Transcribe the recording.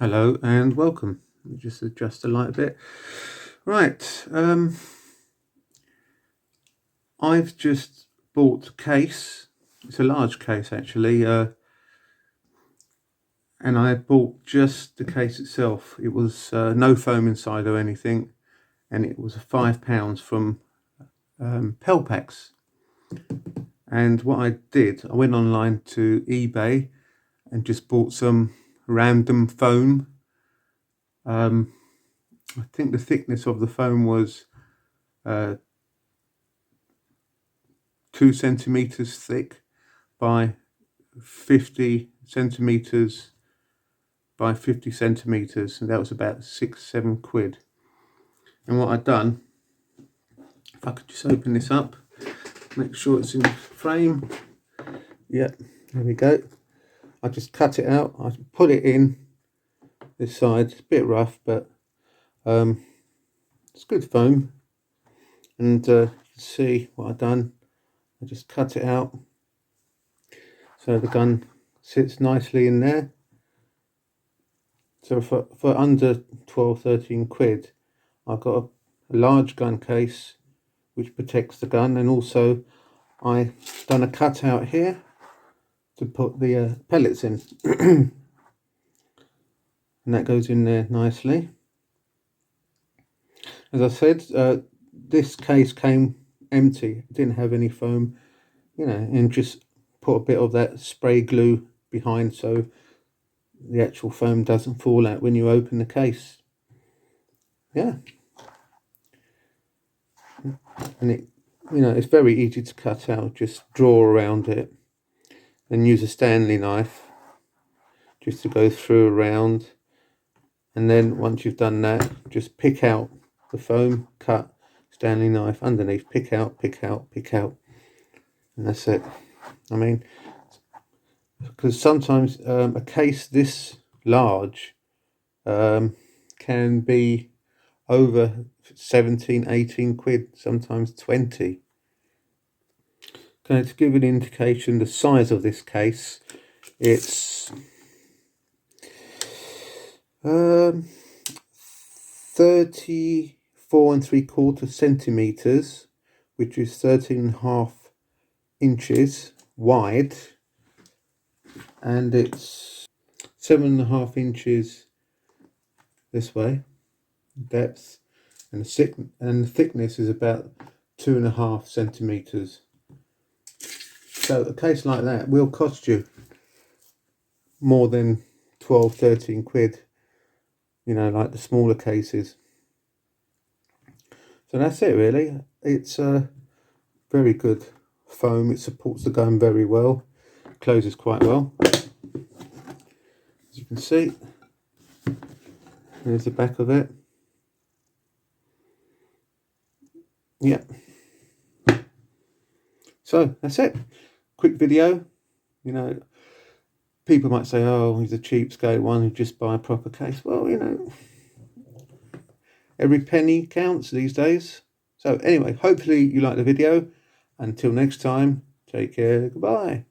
Hello and welcome. Let me just adjust the light a bit. Right, I've just bought a case. It's a large case actually, and I bought just the case itself. It was no foam inside or anything, and it was £5 from Pellets. And what I did, I went online to eBay and just bought some random foam. I think the thickness of the foam was 2 centimeters thick by 50 centimeters by 50 centimeters, and that was about £6-7. And what I'd done, if I could just open this up, make sure it's in frame. Yep, there we go. I just cut it out, I put it in this side. It's a bit rough, but it's good foam. And you can see what I've done. I just cut it out so the gun sits nicely in there. So for under 12-13 quid, I've got a large gun case which protects the gun, and also I've done a cutout here to put the pellets in. And that goes in there nicely. As I said, this case came empty, it didn't have any foam, and just put a bit of that spray glue behind so the actual foam doesn't fall out when you open the case. Yeah, and it's very easy to cut out. Just draw around it and use a Stanley knife just to go through around, and then once you've done that, just pick out the foam, cut, Stanley knife underneath, pick out, and that's it. I mean, because sometimes a case this large can be over 17-18 quid, sometimes 20. Okay, to give an indication the size of this case, it's 34.75 centimeters, which is 13.5 inches wide, and it's 7.5 inches this way depth, and the thickness is about 2.5 centimeters. So a case like that will cost you more than 12-13 quid, like the smaller cases. So that's it really. It's a very good foam. It supports the gun very well, closes quite well, as you can see. There's the back of it. Yeah, so that's it. Quick video. People might say, oh, he's a cheapskate, one who just buy a proper case. Well, every penny counts these days. So anyway, hopefully you like the video. Until next time, take care, goodbye.